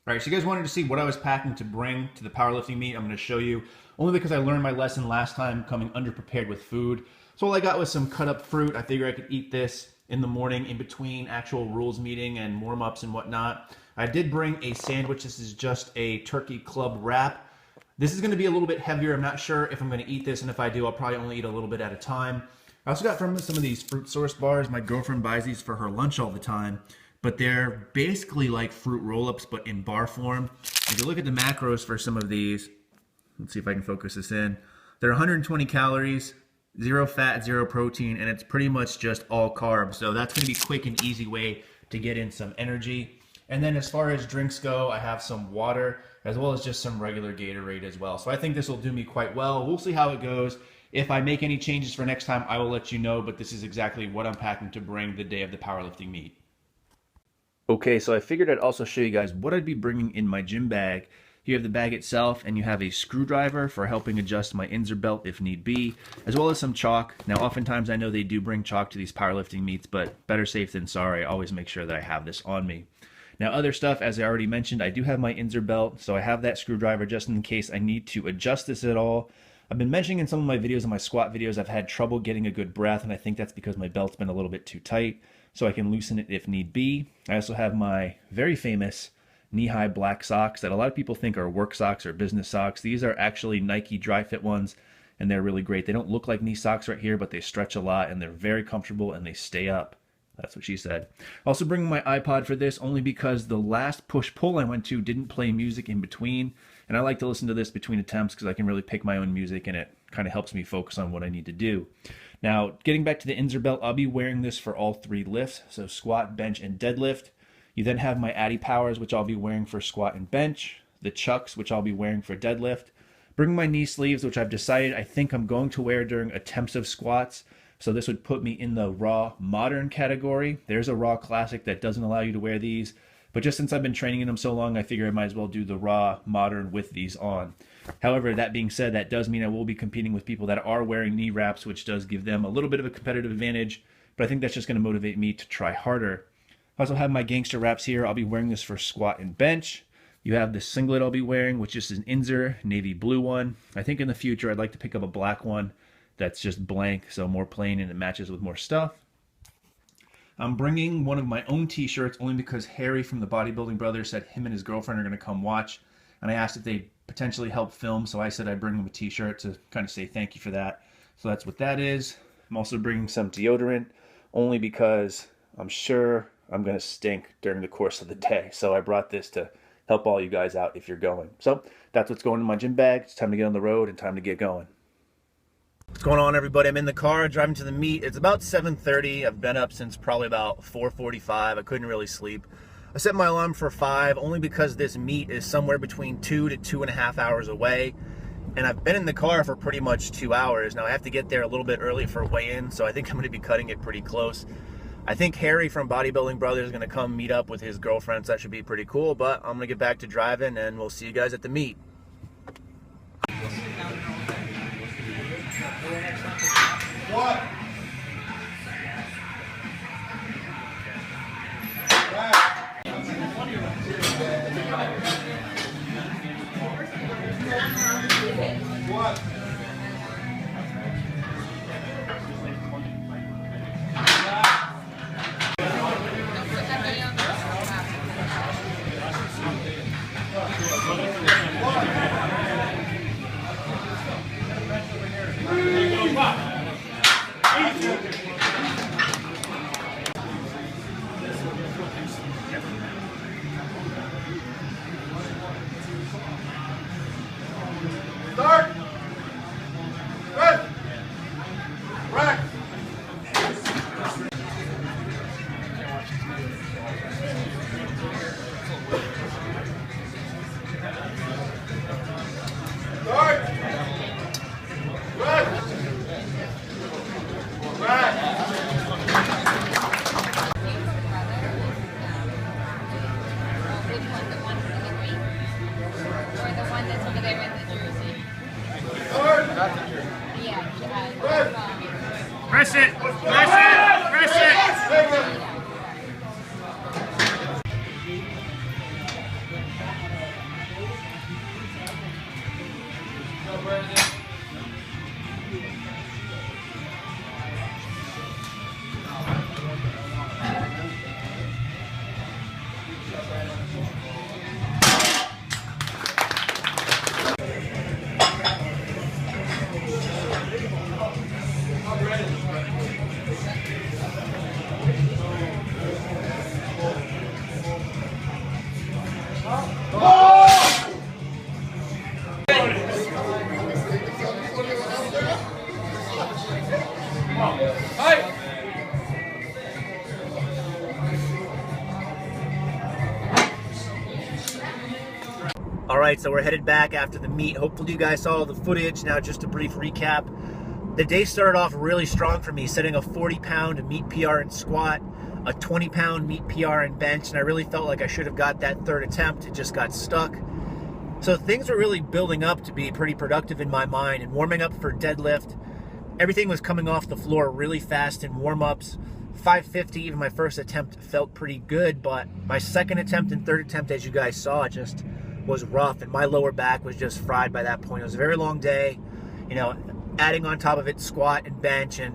All right, so you guys wanted to see what I was packing to bring to the powerlifting meet. I'm going to show you, only because I learned my lesson last time coming underprepared with food. So all I got was some cut up fruit. I figured I could eat this in the morning in between actual rules meeting and warm-ups and whatnot. I did bring a sandwich. This is just a turkey club wrap. This is going to be a little bit heavier. I'm not sure if I'm going to eat this, and if I do, I'll probably only eat a little bit at a time. I also got from some of these fruit source bars. My girlfriend buys these for her lunch all the time, but they're basically like fruit roll-ups, but in bar form. If you look at the macros for some of these, let's see if I can focus this in. They're 120 calories, 0 fat, 0 protein, and it's pretty much just all carbs. So that's going to be a quick and easy way to get in some energy. And then as far as drinks go, I have some water as well as just some regular Gatorade as well. So I think this will do me quite well. We'll see how it goes. If I make any changes for next time, I will let you know, but this is exactly what I'm packing to bring the day of the powerlifting meet. Okay, so I figured I'd also show you guys what I'd be bringing in my gym bag. You have the bag itself, and you have a screwdriver for helping adjust my insert belt if need be, as well as some chalk. Now, oftentimes I know they do bring chalk to these powerlifting meets, but better safe than sorry. I always make sure that I have this on me. Now, other stuff, as I already mentioned, I do have my insert belt, so I have that screwdriver just in case I need to adjust this at all. I've been mentioning in some of my videos, in my squat videos, I've had trouble getting a good breath, and I think that's because my belt's been a little bit too tight, so I can loosen it if need be. I also have my very famous knee-high black socks that a lot of people think are work socks or business socks. These are actually Nike dry fit ones, and they're really great. They don't look like knee socks right here, but they stretch a lot, and they're very comfortable, and they stay up. That's what she said. Also bringing my iPod for this only because the last push-pull I went to didn't play music in between, and I like to listen to this between attempts because I can really pick my own music, and it kind of helps me focus on what I need to do. Now, getting back to the insert belt, I'll be wearing this for all 3 lifts, so squat, bench, and deadlift. You then have my Addy Powers, which I'll be wearing for squat and bench, the Chucks, which I'll be wearing for deadlift. Bring my knee sleeves, which I've decided I think I'm going to wear during attempts of squats, so this would put me in the raw modern category. There's a raw classic that doesn't allow you to wear these, but just since I've been training in them so long, I figure I might as well do the raw modern with these on. However, that being said, that does mean I will be competing with people that are wearing knee wraps, which does give them a little bit of a competitive advantage, but I think that's just going to motivate me to try harder. I also have my gangster wraps here. I'll be wearing this for squat and bench. You have the singlet I'll be wearing, which is an Inzer navy blue one. I think in the future I'd like to pick up a black one that's just blank, so more plain and it matches with more stuff. I'm bringing one of my own t-shirts only because Harry from the Bodybuilding Brothers said him and his girlfriend are going to come watch, and I asked if they'd potentially help film, so I said I'd bring them a t-shirt to kind of say thank you for that. So that's what that is. I'm also bringing some deodorant only because I'm sure I'm going to stink during the course of the day, so I brought this to help all you guys out if you're going. So that's what's going in my gym bag. It's time to get on the road and time to get going. What's going on, everybody? I'm in the car driving to the meet. It's about 7:30. I've been up since probably about 4:45. I couldn't really sleep. I set my alarm for 5 only because this meet is somewhere between 2 to 2.5 hours away, and I've been in the car for pretty much 2 hours. Now I have to get there a little bit early for weigh-in, so I think I'm going to be cutting it pretty close. I think Harry from Bodybuilding Brothers is going to come meet up with his girlfriend, so that should be pretty cool, but I'm going to get back to driving, and we'll see you guys at the meet. What? What? Start! Good! Rack! All right, so we're headed back after the meet. Hopefully you guys saw the footage. Now just a brief recap. The day started off really strong for me, setting a 40-pound meet PR in squat, a 20-pound meet PR in bench, and I really felt like I should have got that third attempt. It just got stuck. So things were really building up to be pretty productive in my mind, and warming up for deadlift. Everything was coming off the floor really fast in warm-ups. 550, even my first attempt, felt pretty good, but my second attempt and third attempt, as you guys saw, just was rough, and my lower back was just fried by that point. It was a very long day, you know, adding on top of it squat and bench, and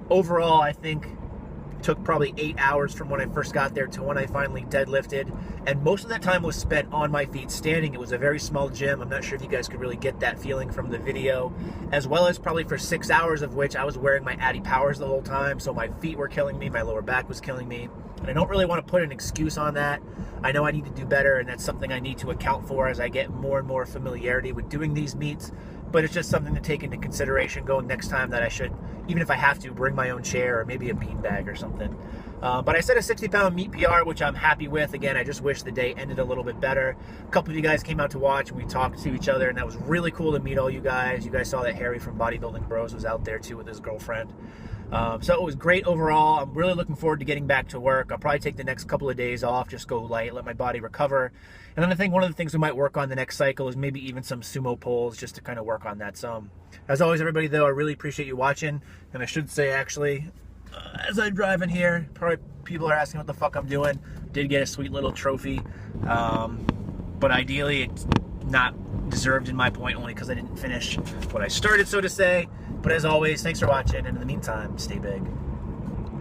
overall I think it took probably 8 hours from when I first got there to when I finally deadlifted, and most of that time was spent on my feet standing. It was a very small gym. I'm not sure if you guys could really get that feeling from the video, as well as probably for 6 hours of which I was wearing my Addy Powers the whole time, so my feet were killing me, my lower back was killing me, and I don't really want to put an excuse on that. I know I need to do better, and that's something I need to account for as I get more and more familiarity with doing these meets, but it's just something to take into consideration going next time, that I should, even if I have to, bring my own chair or maybe a beanbag or something. But I set a 60-pound meet PR, which I'm happy with. Again, I just wish the day ended a little bit better. A couple of you guys came out to watch, and we talked to each other, and that was really cool to meet all you guys. You guys saw that Harry from Bodybuilding Bros was out there too with his girlfriend. So it was great overall. I'm really looking forward to getting back to work. I'll probably take the next couple of days off, just go light, let my body recover. And then I think one of the things we might work on the next cycle is maybe even some sumo pulls, just to kind of work on that some. As always, everybody, though, I really appreciate you watching. And I should say, actually, as I drive in here, probably people are asking what the fuck I'm doing. Did get a sweet little trophy. But ideally, it's not deserved in my point, only because I didn't finish what I started, so to say. But as always, thanks for watching, and in the meantime, stay big.